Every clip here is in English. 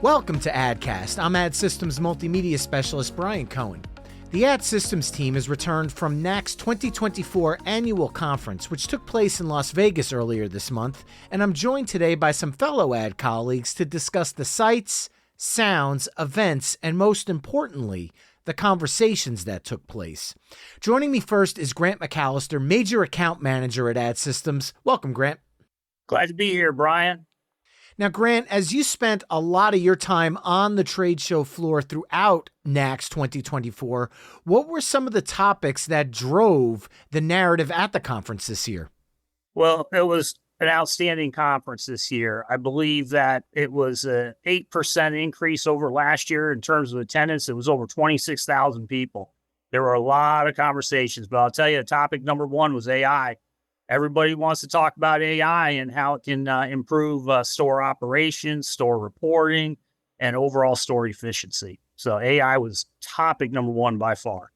Welcome to ADDcast. I'm Ad Systems Multimedia Specialist Brian Cohen. The Ad Systems team has returned from NACS 2024 annual conference, which took place in Las Vegas earlier this month, and I'm joined today by some fellow ad colleagues to discuss the sights, sounds, events, and most importantly, the conversations that took place. Joining me first is Grant McAllister, Major Account Manager at Ad Systems. Welcome, Grant. Glad to be here, Brian. Now, Grant, as you spent a lot of your time on the trade show floor throughout NACS 2024, what were some of the topics that drove the narrative at the conference this year? Well, it was an outstanding conference this year. I believe that it was an 8% increase over last year in terms of attendance. It was over 26,000 people. There were a lot of conversations, but I'll tell you, topic number one was AI. Everybody wants to talk about AI and how it can improve store operations, store reporting, and overall store efficiency. So AI was topic number one by far.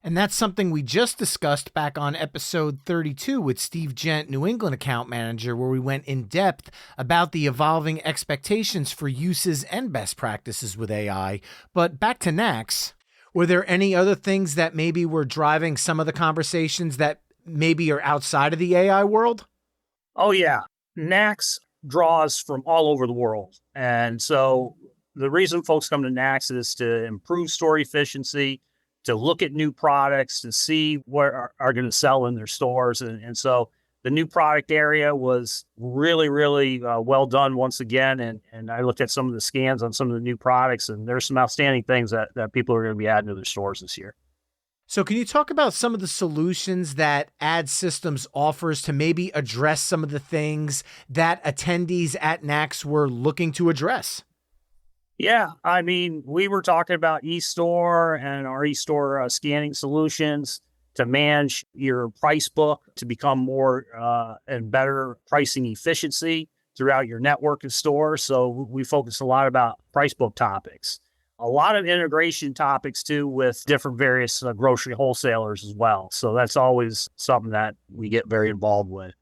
And that's something we just discussed back on episode 32 with Steve Gent, New England account manager, where we went in depth about the evolving expectations for uses and best practices with AI. But back to NACS, were there any other things that maybe were driving some of the conversations that maybe are outside of the AI world? Oh, yeah. NACS draws from all over the world. And so the reason folks come to NACS is to improve store efficiency, to look at new products, to see what are going to sell in their stores. And so the new product area was really well done once again. And I looked at some of the scans on some of the new products, and there's some outstanding things that people are going to be adding to their stores this year. So can you talk about some of the solutions that Ad Systems offers to maybe address some of the things that attendees at NACS were looking to address? Yeah, I mean, we were talking about eStore and our eStore scanning solutions to manage your price book, to become more and better pricing efficiency throughout your network of stores. So we focus a lot about price book topics. A lot of integration topics, too, with different various grocery wholesalers as well. So that's always something that we get very involved with.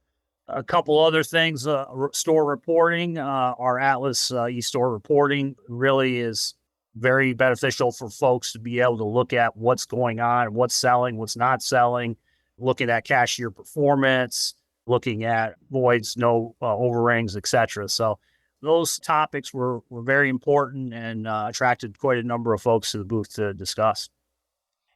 A couple other things, store reporting, our Atlas eStore reporting really is very beneficial for folks to be able to look at what's going on, what's selling, what's not selling, looking at cashier performance, looking at voids, no overrings, et cetera. So those topics were very important and attracted quite a number of folks to the booth to discuss.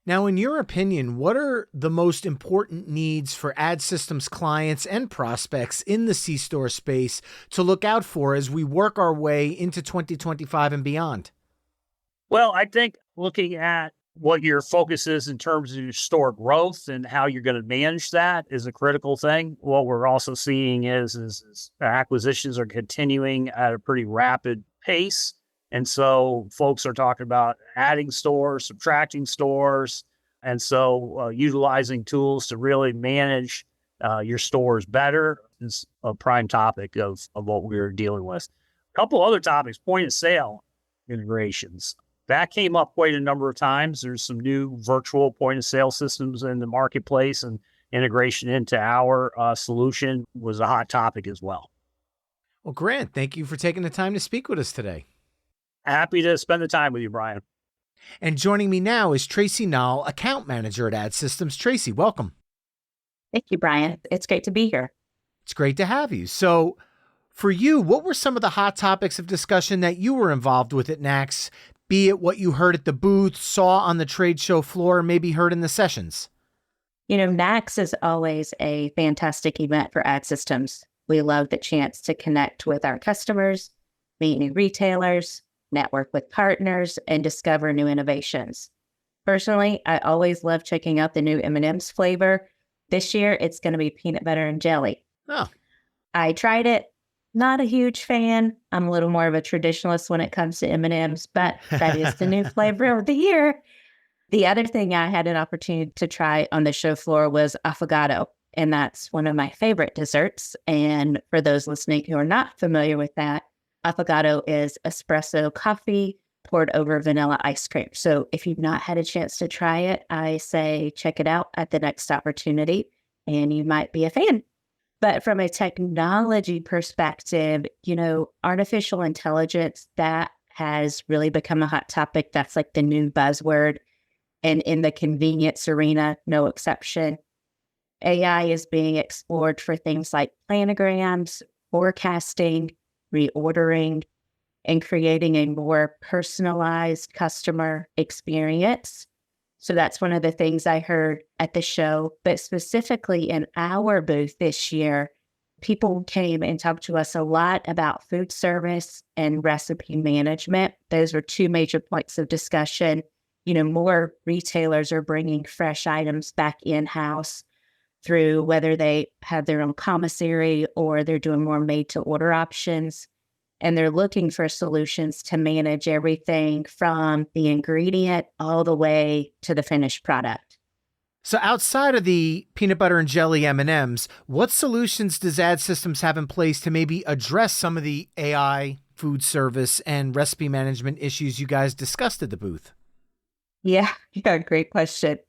Now, in your opinion, what are the most important needs for Ad Systems clients and prospects in the C-Store space to look out for as we work our way into 2025 and beyond? Well, I think looking at what your focus is in terms of your store growth and how you're going to manage that is a critical thing. What we're also seeing is acquisitions are continuing at a pretty rapid pace. And so folks are talking about adding stores, subtracting stores. And so utilizing tools to really manage your stores better is a prime topic of what we're dealing with. A couple other topics, point of sale integrations. That came up quite a number of times. There's some new virtual point of sale systems in the marketplace, and integration into our solution was a hot topic as well. Well, Grant, thank you for taking the time to speak with us today. Happy to spend the time with you, Brian. And joining me now is Tracie Nall, Account Manager at Ad Systems. Tracie, welcome. Thank you, Brian. It's great to be here. It's great to have you. So for you, what were some of the hot topics of discussion that you were involved with at NACS, be it what you heard at the booth, saw on the trade show floor, or maybe heard in the sessions? You know, NACS is always a fantastic event for Ad Systems. We love the chance to connect with our customers, meet new retailers, network with partners, and discover new innovations. Personally, I always love checking out the new M&M's flavor. This year, it's going to be peanut butter and jelly. Oh. I tried it. Not a huge fan. I'm a little more of a traditionalist when it comes to M&M's, but that is the new flavor of the year. The other thing I had an opportunity to try on the show floor was affogato, and that's one of my favorite desserts. And for those listening who are not familiar with that, affogato is espresso coffee poured over vanilla ice cream. So if you've not had a chance to try it, I say check it out at the next opportunity, and you might be a fan. But from a technology perspective, you know, artificial intelligence, that has really become a hot topic. That's like the new buzzword. And in the convenience arena, no exception. AI is being explored for things like planograms, forecasting, reordering, and creating a more personalized customer experience. So that's one of the things I heard at the show. But specifically in our booth this year, people came and talked to us a lot about food service and recipe management. Those were two major points of discussion. More retailers are bringing fresh items back in-house through whether they have their own commissary or they're doing more made-to-order options. And they're looking for solutions to manage everything from the ingredient all the way to the finished product. So outside of the peanut butter and jelly M&Ms, what solutions does Ad Systems have in place to maybe address some of the AI, food service, and recipe management issues you guys discussed at the booth? Yeah, great question.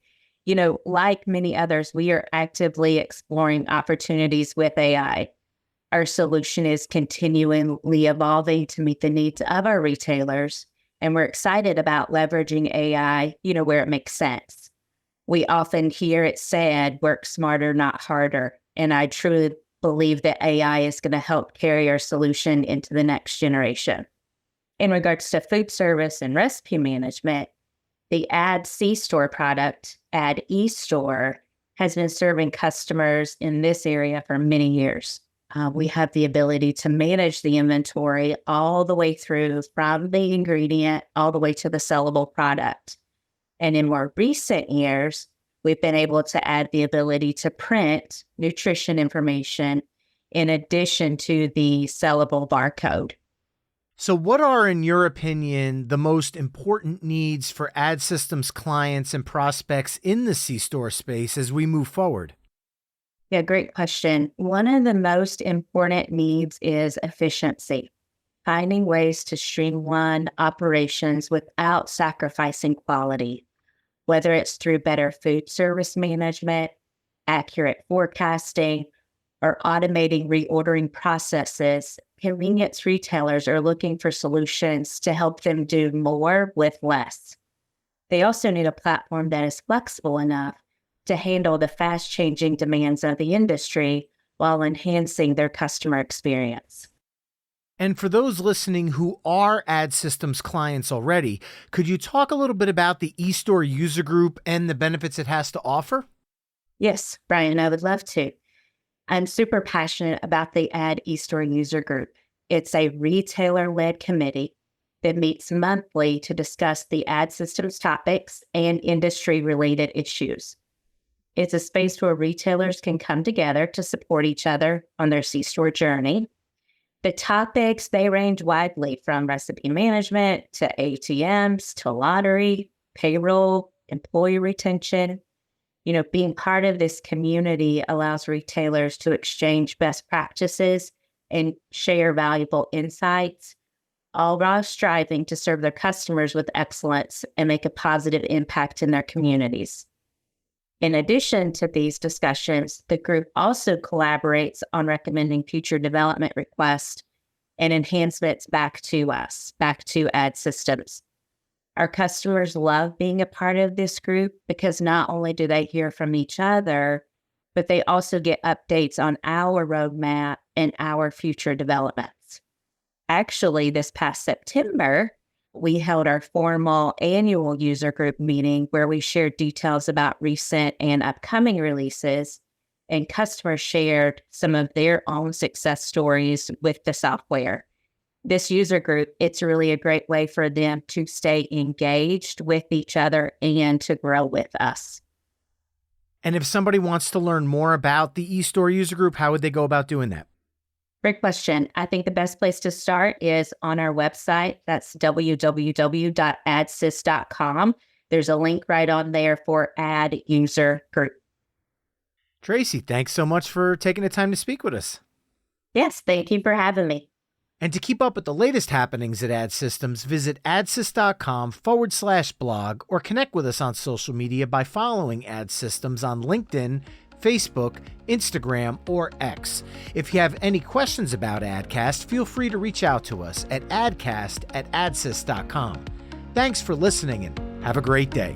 Like many others, we are actively exploring opportunities with AI. Our solution is continually evolving to meet the needs of our retailers, and we're excited about leveraging AI, where it makes sense. We often hear it said, work smarter, not harder. And I truly believe that AI is going to help carry our solution into the next generation. In regards to food service and recipe management, the eStore product, eStore, has been serving customers in this area for many years. We have the ability to manage the inventory all the way through from the ingredient all the way to the sellable product. And in more recent years, we've been able to add the ability to print nutrition information in addition to the sellable barcode. So what are, in your opinion, the most important needs for Ad Systems clients and prospects in the C-Store space as we move forward? Yeah, great question. One of the most important needs is efficiency, finding ways to streamline operations without sacrificing quality, whether it's through better food service management, accurate forecasting, or automating reordering processes. Convenience retailers are looking for solutions to help them do more with less. They also need a platform that is flexible enough to handle the fast-changing demands of the industry while enhancing their customer experience. And for those listening who are Ad Systems clients already, could you talk a little bit about the eStore user group and the benefits it has to offer? Yes, Brian, I would love to. I'm super passionate about the eStore user group. It's a retailer-led committee that meets monthly to discuss the Ad Systems topics and industry-related issues. It's a space where retailers can come together to support each other on their C-Store journey. The topics, they range widely from recipe management to ATMs to lottery, payroll, employee retention. Being part of this community allows retailers to exchange best practices and share valuable insights, all while striving to serve their customers with excellence and make a positive impact in their communities. In addition to these discussions, the group also collaborates on recommending future development requests and enhancements back to us, back to Ad Systems. Our customers love being a part of this group because not only do they hear from each other, but they also get updates on our roadmap and our future developments. Actually, this past September, we held our formal annual user group meeting where we shared details about recent and upcoming releases, and customers shared some of their own success stories with the software. This user group, it's really a great way for them to stay engaged with each other and to grow with us. And if somebody wants to learn more about the eStore user group, how would they go about doing that? Great question. I think the best place to start is on our website. That's www.adsys.com. There's a link right on there for Ad User Group. Tracie, thanks so much for taking the time to speak with us. Yes, thank you for having me. And to keep up with the latest happenings at Ad Systems, visit adsys.com/blog or connect with us on social media by following Ad Systems on LinkedIn, Facebook, Instagram, or X. If you have any questions about ADDcast, feel free to reach out to us at addcast@addsys.com. Thanks for listening and have a great day.